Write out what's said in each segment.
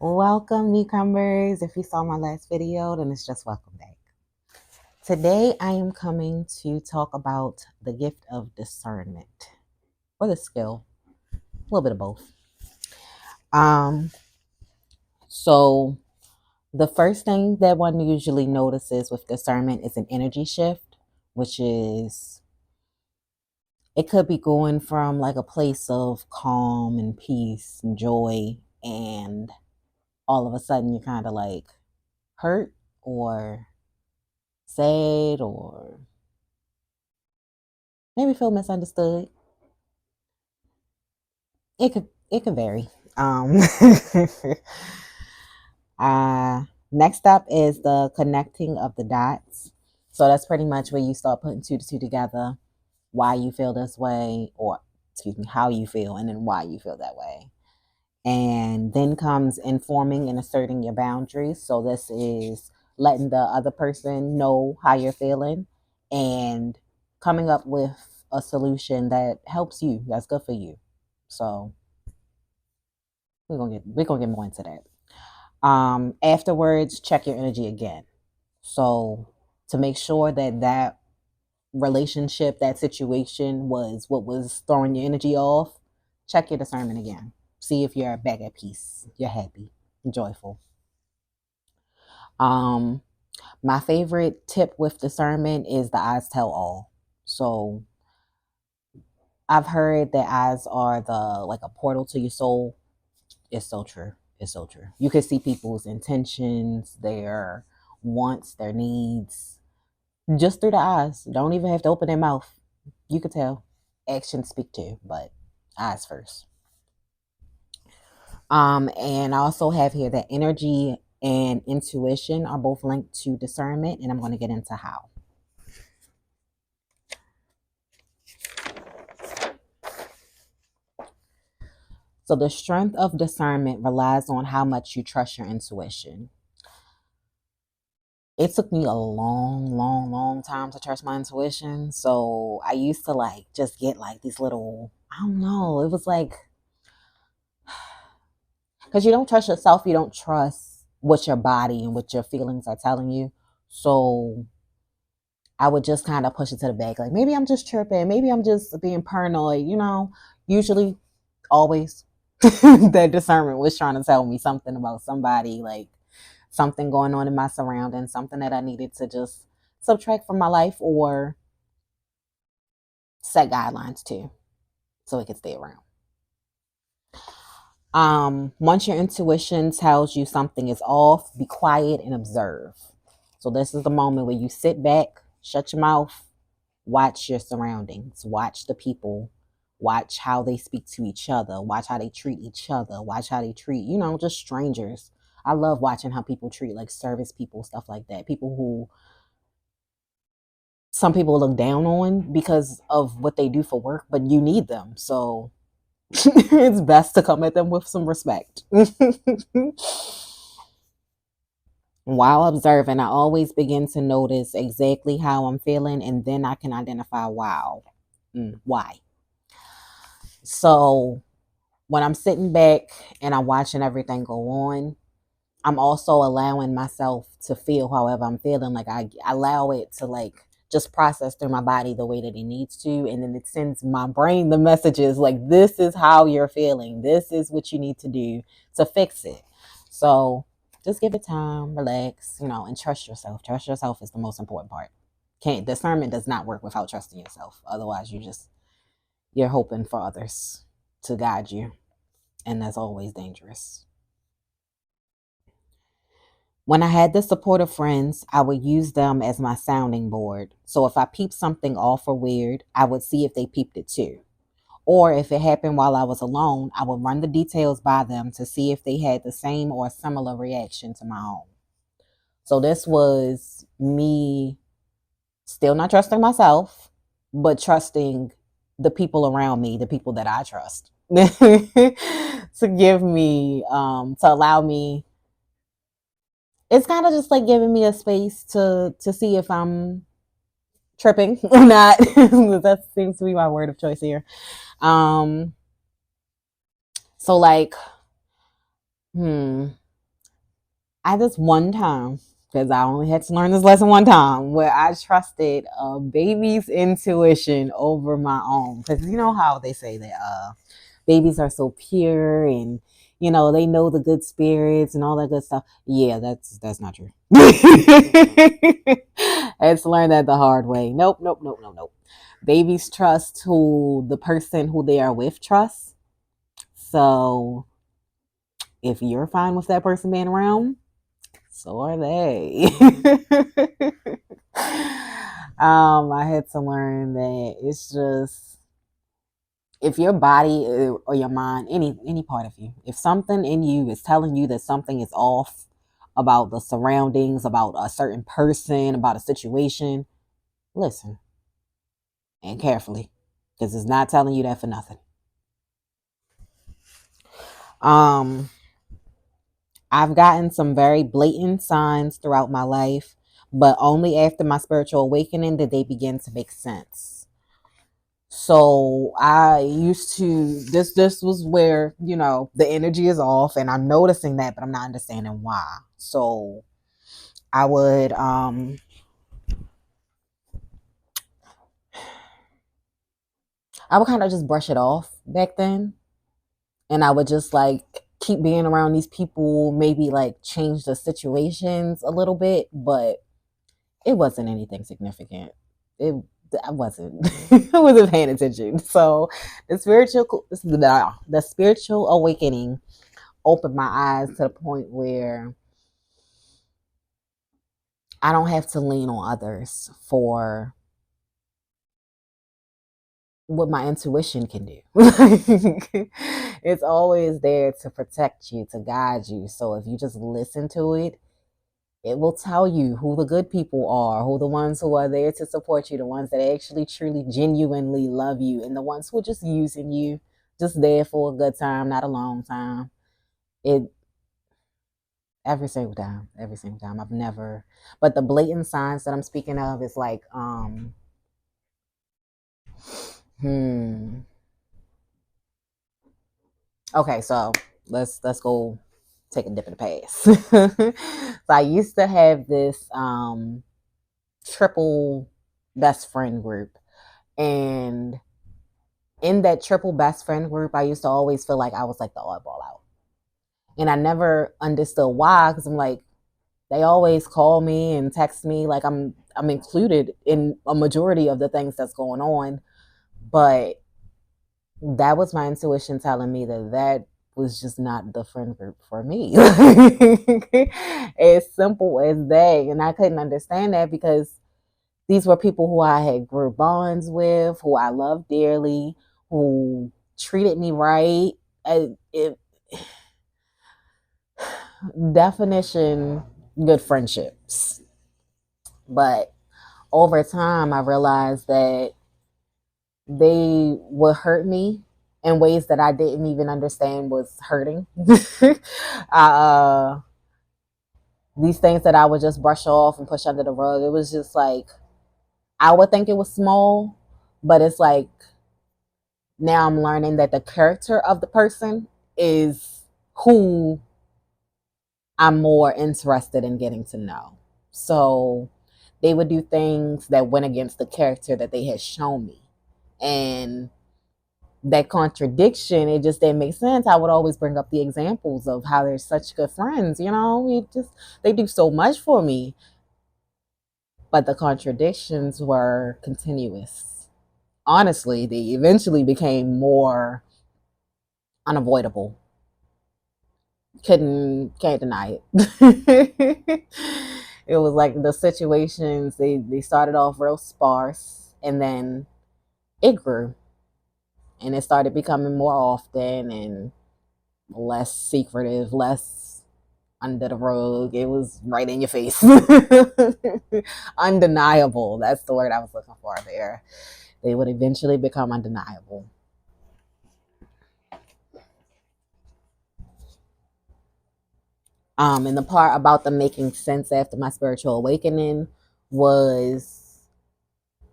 Welcome, newcomers. If you saw my last video, then it's just welcome back. Today, I am coming to talk about the gift of discernment, or the skill, a little bit of both. Um, so the first thing that one usually notices with discernment is an energy shift, which is it could be going from like a place of calm and peace and joy, and all of a sudden you're kind of like hurt or sad or maybe feel misunderstood. It could vary. Um, Next up is the connecting of the dots. So that's pretty much where you start putting two to two together, why you feel this way, or excuse me, how you feel, and then why you feel that way. And then comes informing and asserting your boundaries. So this is letting the other person know how you're feeling and coming up with a solution that helps you, that's good for you. So we're gonna get more into that. Afterwards, check your energy again. So to make sure that that relationship, that situation was what was throwing your energy off, check your discernment again. See if you're back at peace, you're happy, joyful. Um, my favorite tip with discernment is the eyes tell all. So I've heard that eyes are the like a portal to your soul. It's so true. It's so true. You can see people's intentions, their wants, their needs, just through the eyes. Don't even have to open their mouth. You could tell. Actions speak too, but eyes first. And I also have here that energy and intuition are both linked to discernment, and I'm going to get into how. So the strength of discernment relies on how much you trust your intuition. It took me a long time to trust my intuition. So I used to like just get like these little, I don't know, it was like, because you don't trust yourself, you don't trust what your body and what your feelings are telling you. So I would just kind of push it to the back. Like maybe I'm just tripping, maybe I'm just being paranoid, usually always that discernment was trying to tell me something about somebody, like something going on in my surroundings, something that I needed to just subtract from my life or set guidelines to so it could stay around. Once your intuition tells you something is off, be quiet and observe. So this is the moment where you sit back, shut your mouth, watch your surroundings, watch the people, watch how they speak to each other, watch how they treat each other, watch how they treat, just strangers. I love watching how people treat like service people, stuff like that. People who some people look down on because of what they do for work, but you need them. So it's best to come at them with some respect. While observing, I always begin to notice exactly how I'm feeling, and then I can identify why. So when I'm sitting back and I'm watching everything go on, I'm also allowing myself to feel however I'm feeling. Like I allow it to like just process through my body the way that it needs to. And then it sends my brain the messages like, this is how you're feeling. This is what you need to do to fix it. So just give it time, relax, and trust yourself. Trust yourself is the most important part. Discernment does not work without trusting yourself. Otherwise you're hoping for others to guide you. And that's always dangerous. When I had the support of friends, I would use them as my sounding board. So if I peeped something off or weird, I would see if they peeped it too. Or if it happened while I was alone, I would run the details by them to see if they had the same or similar reaction to my own. So this was me still not trusting myself, but trusting the people around me, the people that I trust, to give me, to allow me. It's kind of just like giving me a space to see if I'm tripping or not. That seems to be my word of choice here. Um, so like, hmm. I just one time, because I only had to learn this lesson one time, where I trusted a baby's intuition over my own. Because you know how they say that babies are so pure and they know the good spirits and all that good stuff. Yeah, that's not true. I had to learn that the hard way. Nope, nope, nope, nope, nope. Babies trust who the person who they are with trusts. So if you're fine with that person being around, so are they. I had to learn that it's just if your body or your mind, any part of you, if something in you is telling you that something is off about the surroundings, about a certain person, about a situation, listen and carefully, because it's not telling you that for nothing. Um, I've gotten some very blatant signs throughout my life, but only after my spiritual awakening did they begin to make sense. So I used to this was where, the energy is off and I'm noticing that, but I'm not understanding why. So I would kind of just brush it off back then. And I would just like keep being around these people, maybe like change the situations a little bit, but it wasn't anything significant. It I wasn't I wasn't paying attention. So the spiritual awakening opened my eyes to the point where I don't have to lean on others for what my intuition can do. It's always there to protect you, to guide you. So if you just listen to it, it will tell you who the good people are, who the ones who are there to support you, the ones that actually truly genuinely love you, and the ones who are just using you, just there for a good time, not a long time. It every single time. I've never, but the blatant signs that I'm speaking of is like, hmm. Okay, so let's go take a dip in the past. So I used to have this triple best friend group, and in that triple best friend group, I used to always feel like I was like the oddball out. And I never understood why, because I'm like, they always call me and text me like I'm included in a majority of the things that's going on. But that was my intuition telling me that that was just not the friend group for me. As simple as that. And I couldn't understand that because these were people who I had grew bonds with, who I loved dearly, who treated me right. It, definition good friendships. But over time, I realized that they would hurt me in ways that I didn't even understand was hurting. uh, these things that I would just brush off and push under the rug, it was just like, I would think it was small, but it's like now I'm learning that the character of the person is who I'm more interested in getting to know. So they would do things that went against the character that they had shown me. And that contradiction, it just didn't make sense. I would always bring up the examples of how they're such good friends, they do so much for me. But the contradictions were continuous. Honestly, they eventually became more unavoidable. Can't deny it. It was like the situations, they started off real sparse and then it grew and it started becoming more often and less secretive, less under the rug. It was right in your face. Undeniable. That's the word I was looking for there. They would eventually become undeniable. And the part about them making sense after my spiritual awakening was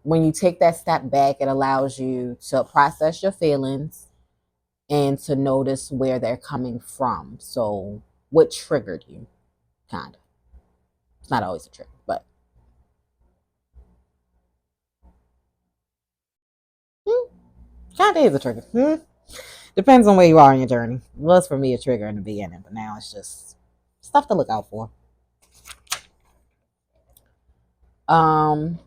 when you take that step back, it allows you to process your feelings and to notice where they're coming from. So, what triggered you? Kind of. It's not always a trigger, but kind of is a trigger. Depends on where you are in your journey. It was for me a trigger in the beginning, but now it's just stuff to look out for. Um,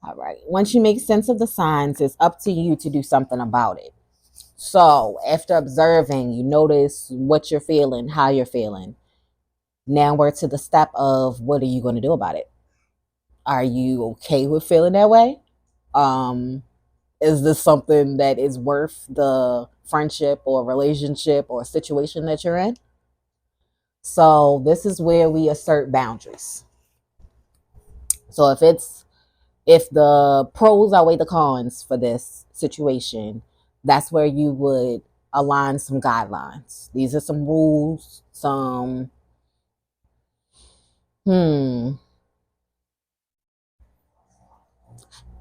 all right. Once you make sense of the signs, it's up to you to do something about it. So after observing, you notice what you're feeling, how you're feeling. Now we're to the step of what are you going to do about it? Are you okay with feeling that way? Um, is this something that is worth the friendship or relationship or situation that you're in? So this is where we assert boundaries. So if the pros outweigh the cons for this situation, that's where you would align some guidelines. These are some rules, some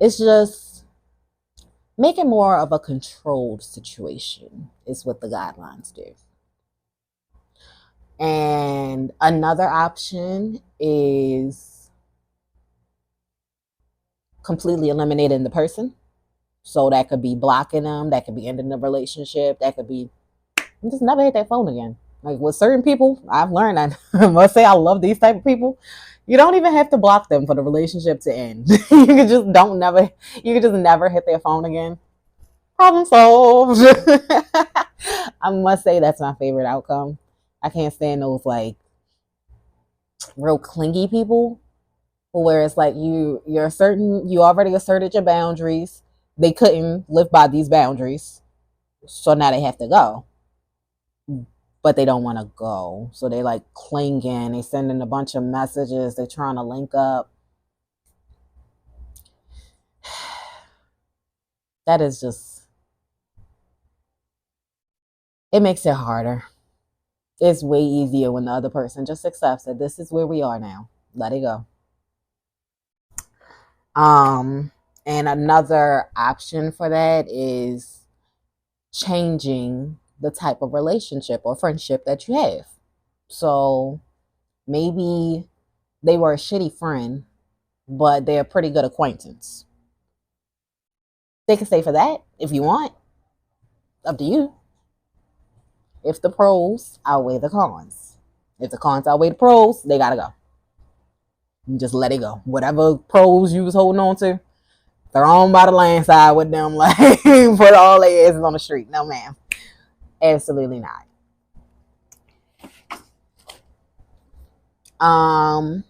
it's just make it more of a controlled situation is what the guidelines do. And another option is completely eliminating the person. So that could be blocking them, that could be ending the relationship, that could be just never hit that phone again. Like with certain people, I've learned that I must say I love these type of people. You don't even have to block them for the relationship to end. You can just never hit their phone again. Problem solved. I must say that's my favorite outcome. I can't stand those like real clingy people where it's like you already asserted your boundaries. They couldn't live by these boundaries. So now they have to go. But they don't want to go. So they like clinging, they sending a bunch of messages, they trying to link up. That is just it makes it harder. It's way easier when the other person just accepts that this is where we are now. Let it go. Um, and another option for that is changing the type of relationship or friendship that you have. So maybe they were a shitty friend, but they're a pretty good acquaintance. They can stay for that if you want. Up to you. If the pros outweigh the cons. If the cons outweigh the pros, they gotta go. You just let it go. Whatever pros you was holding on to, they're on by the landslide with them, like put all their asses on the street. No, ma'am. Absolutely not. Um,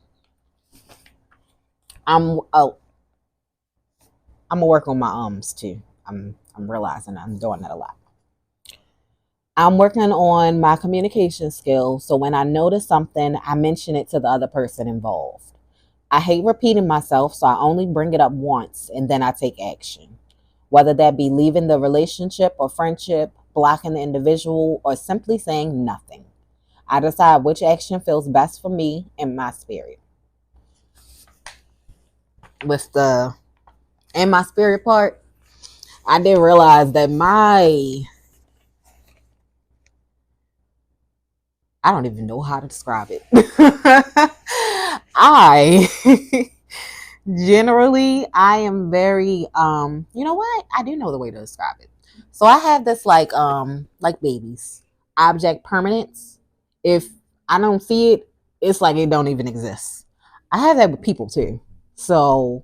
I'm I'm gonna work on my ums too. I'm realizing I'm doing that a lot. I'm working on my communication skills. So when I notice something, I mention it to the other person involved. I hate repeating myself, so I only bring it up once and then I take action. Whether that be leaving the relationship or friendship, blocking the individual, or simply saying nothing. I decide which action feels best for me and my spirit. With the in my spirit part, I did realize that I don't even know how to describe it. I generally I am very you know what? I do know the way to describe it. So I have this like babies. Object permanence. If I don't see it, it's like it don't even exist. I have that with people too. So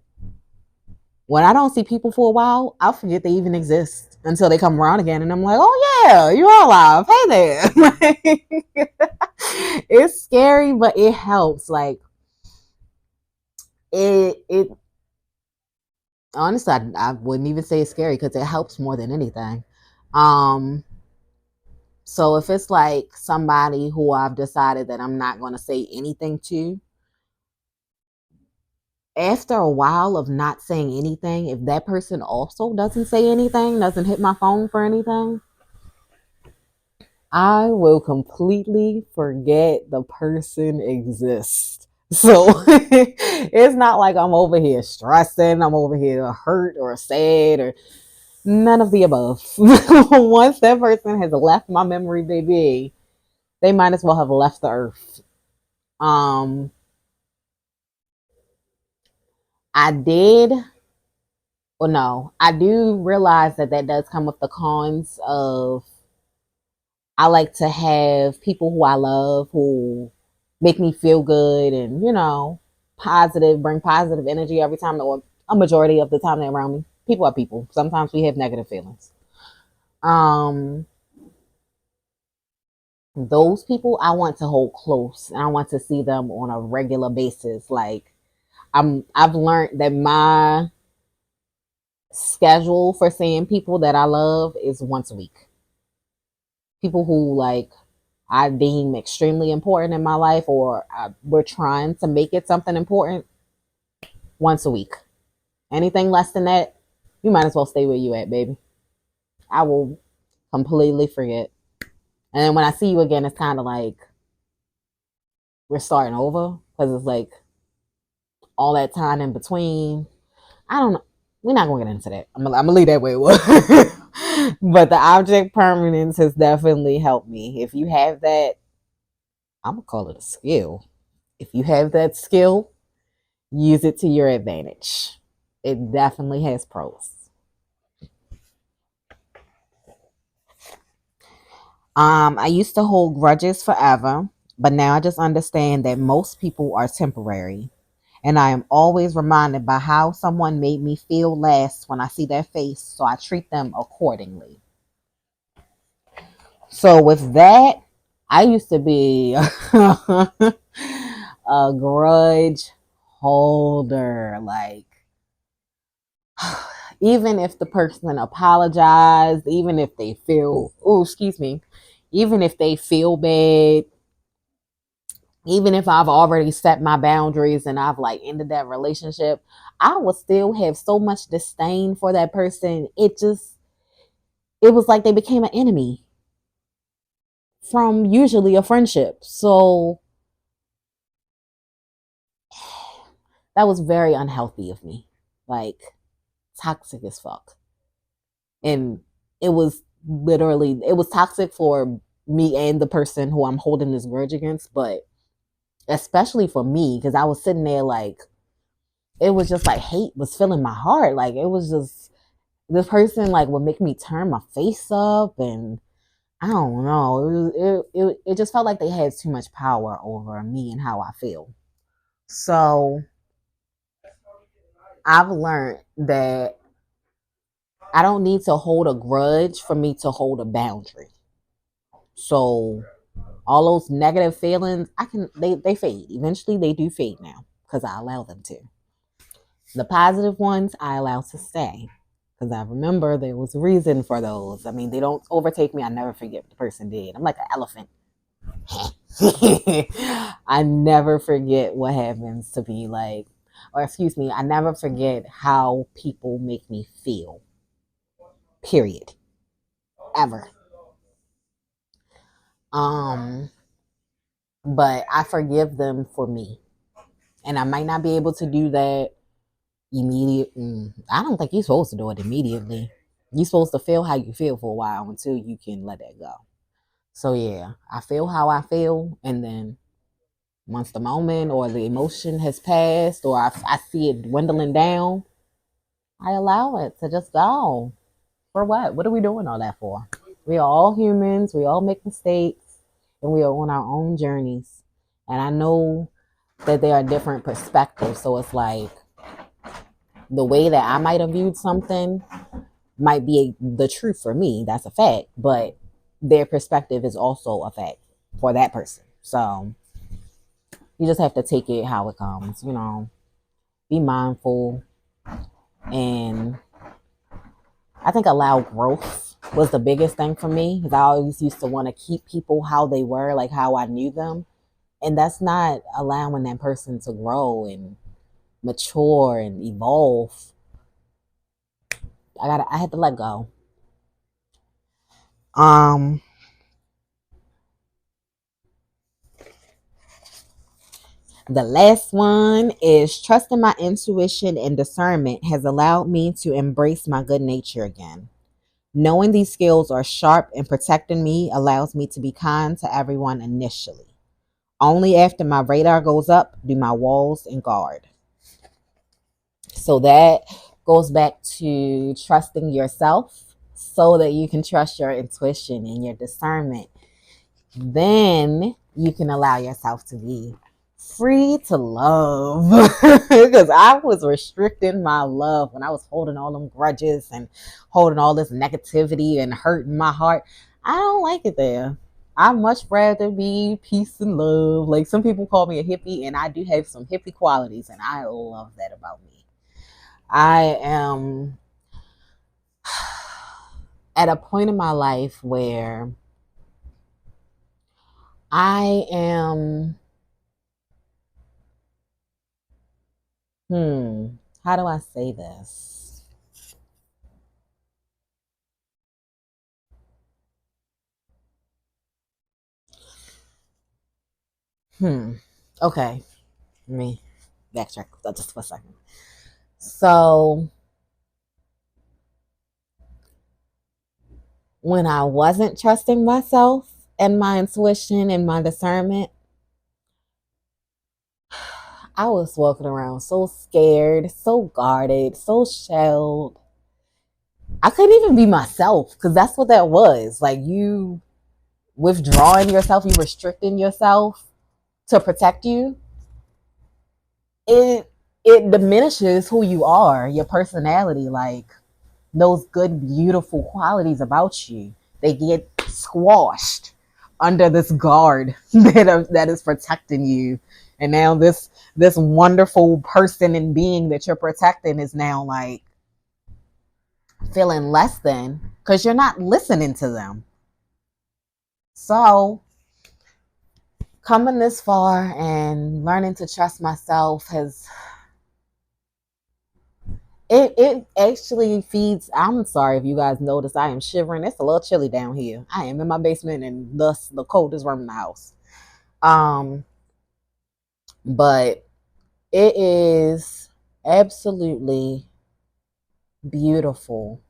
when I don't see people for a while, I'll forget they even exist until they come around again, and I'm like, "Oh yeah, you're all alive. Hey there." It's scary, but it helps. Like it. Honestly, I wouldn't even say it's scary because it helps more than anything. Um, so if it's like somebody who I've decided that I'm not going to say anything to, after a while of not saying anything, if that person also doesn't say anything, doesn't hit my phone for anything, I will completely forget the person exists. So it's not like I'm over here stressing, I'm over here hurt or sad or None of the above. Once that person has left my memory, baby, they might as well have left the earth. Um, I did, well, no, I do realize that that does come with the cons of I like to have people who I love who make me feel good and, positive, bring positive energy every time, or a majority of the time they're around me. People are people. Sometimes we have negative feelings. Um, those people I want to hold close and I want to see them on a regular basis. Like I've learned that my schedule for seeing people that I love is once a week. People who like I deem extremely important in my life, or we're trying to make it something important, once a week. Anything less than that, you might as well stay where you at, baby. I will completely forget. And then when I see you again, it's kind of like we're starting over because it's like all that time in between. I don't know. We're not going to get into that. I'm going to leave that way it was. But the object permanence has definitely helped me. If you have that, I'm going to call it a skill. If you have that skill, use it to your advantage. It definitely has pros. I used to hold grudges forever, but now I just understand that most people are temporary. And I am always reminded by how someone made me feel last when I see their face, so I treat them accordingly. So with that, I used to be a grudge holder. Like, even if the person apologized, even if they feel, oh, excuse me, even if they feel bad, even if I've already set my boundaries and I've like ended that relationship, I will still have so much disdain for that person. It was like they became an enemy from usually a friendship. So that was very unhealthy of me. Like toxic as fuck. And it was toxic for me and the person who I'm holding this grudge against, but especially for me, because I was sitting there like, it was just like hate was filling my heart. Like it was just, this person like would make me turn my face up, and I don't know. It just felt like they had too much power over me and how I feel. So I've learned that I don't need to hold a grudge for me to hold a boundary. So all those negative feelings, they fade. Eventually they do fade now because I allow them to. The positive ones I allow to stay because I remember there was a reason for those. I mean, they don't overtake me. I never forget what the person did. I'm like an elephant. I never forget what happens to be like, or excuse me, I never forget how people make me feel. Period. Ever. Um, but I forgive them for me. And I might not be able to do that immediately. I don't think you're supposed to do it immediately. You're supposed to feel how you feel for a while until you can let that go. So yeah, I feel how I feel, and then once the moment or the emotion has passed, or I see it dwindling down, I allow it to just go. For what? What are we doing all that for? We are all humans. We all make mistakes, and we are on our own journeys. And I know that there are different perspectives. So it's like the way that I might have viewed something might be the truth for me. That's a fact. But their perspective is also a fact for that person. So you just have to take it how it comes, be mindful. And I think allow growth was the biggest thing for me because I always used to want to keep people how they were, like how I knew them. And that's not allowing that person to grow and mature and evolve. I had to let go. Um the last one is trusting my intuition and discernment has allowed me to embrace my good nature again. Knowing these skills are sharp and protecting me allows me to be kind to everyone initially. Only after my radar goes up do my walls and guard. So that goes back to trusting yourself so that you can trust your intuition and your discernment. Then you can allow yourself to be free to love. Because I was restricting my love when I was holding all them grudges and holding all this negativity and hurt in my heart. I don't like it there. I much rather be peace and love. Like some people call me a hippie, and I do have some hippie qualities, and I love that about me. I am at a point in my life where I am, how do I say this? Okay, let me backtrack just for a second. So, when I wasn't trusting myself and my intuition and my discernment, I was walking around so scared, so guarded, so shelled. I couldn't even be myself because that's what that was. Like you withdrawing yourself, you restricting yourself to protect you. It it diminishes who you are, your personality, like those good, beautiful qualities about you. They get squashed under this guard that is protecting you. And now this wonderful person and being that you're protecting is now like feeling less than because you're not listening to them. So coming this far and learning to trust myself has it actually feeds. I'm sorry if you guys notice I am shivering. It's a little chilly down here. I am in my basement and thus the cold is running the house. Um, but it is absolutely beautiful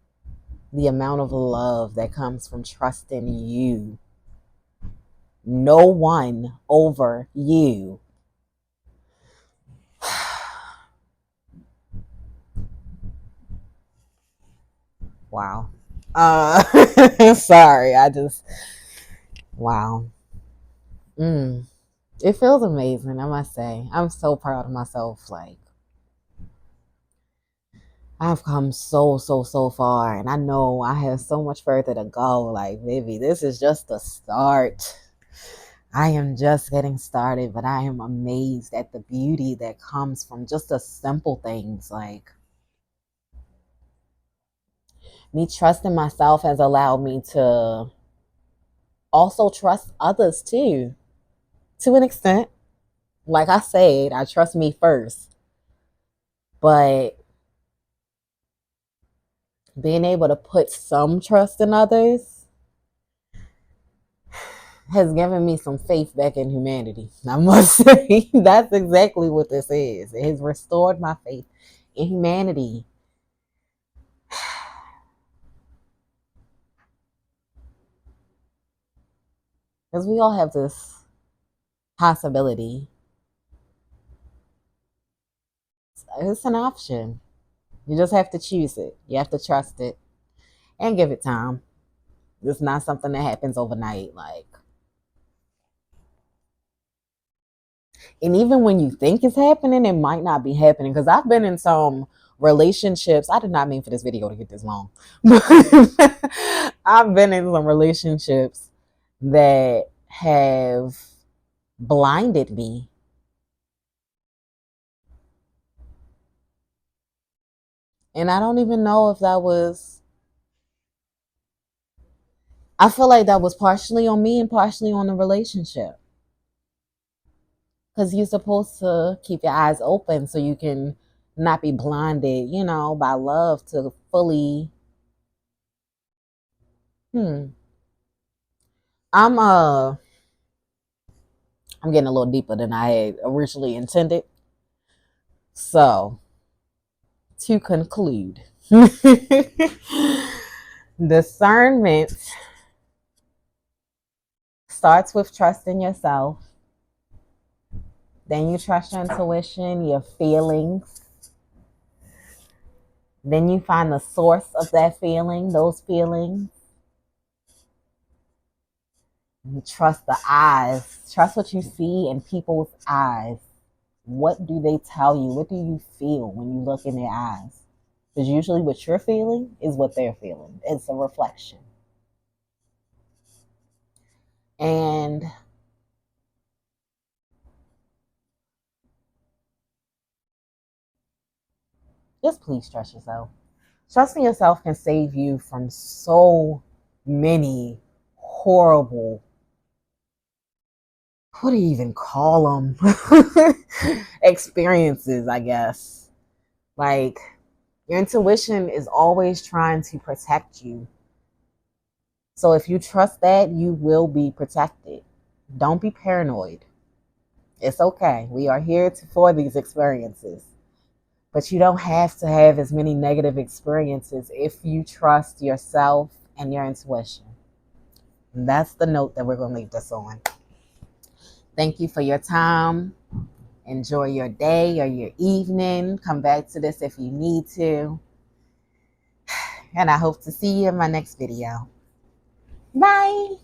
the amount of love that comes from trusting you. No one over you. Wow. Sorry, I just wow. Mm. It feels amazing, I must say. I'm so proud of myself. Like I've come so far, and I know I have so much further to go. Like, baby, this is just the start. I am just getting started, but I am amazed at the beauty that comes from just the simple things. Like, me trusting myself has allowed me to also trust others too, to an extent. Like I said, I trust me first, but being able to put some trust in others has given me some faith back in humanity. I must say, that's exactly what this is. It has restored my faith in humanity. Because we all have this possibility. It's an option. You just have to choose it. You have to trust it and give it time. It's not something that happens overnight. Like, and even when you think it's happening, it might not be happening. Because I've been in some relationships. I did not mean for this video to get this long. I've been in some relationships that have blinded me. And I don't even know if that was, I feel like that was partially on me and partially on the relationship. Because you're supposed to keep your eyes open so you can not be blinded, by love to fully. Hmm. I'm I'm getting a little deeper than I had originally intended. So to conclude, Discernment starts with trusting yourself. Then you trust your intuition, your feelings. Then you find the source of that feeling, those feelings. You trust the eyes. Trust what you see in people's eyes. What do they tell you? What do you feel when you look in their eyes? Because usually what you're feeling is what they're feeling. It's a reflection. And just please trust yourself. Trusting yourself can save you from so many horrible, what do you even call them? Experiences, I guess. Like, your intuition is always trying to protect you. So if you trust that, you will be protected. Don't be paranoid. It's okay. We are here for these experiences. But you don't have to have as many negative experiences if you trust yourself and your intuition. And that's the note that we're going to leave this on. Thank you for your time. Enjoy your day or your evening. Come back to this if you need to. And I hope to see you in my next video. Bye.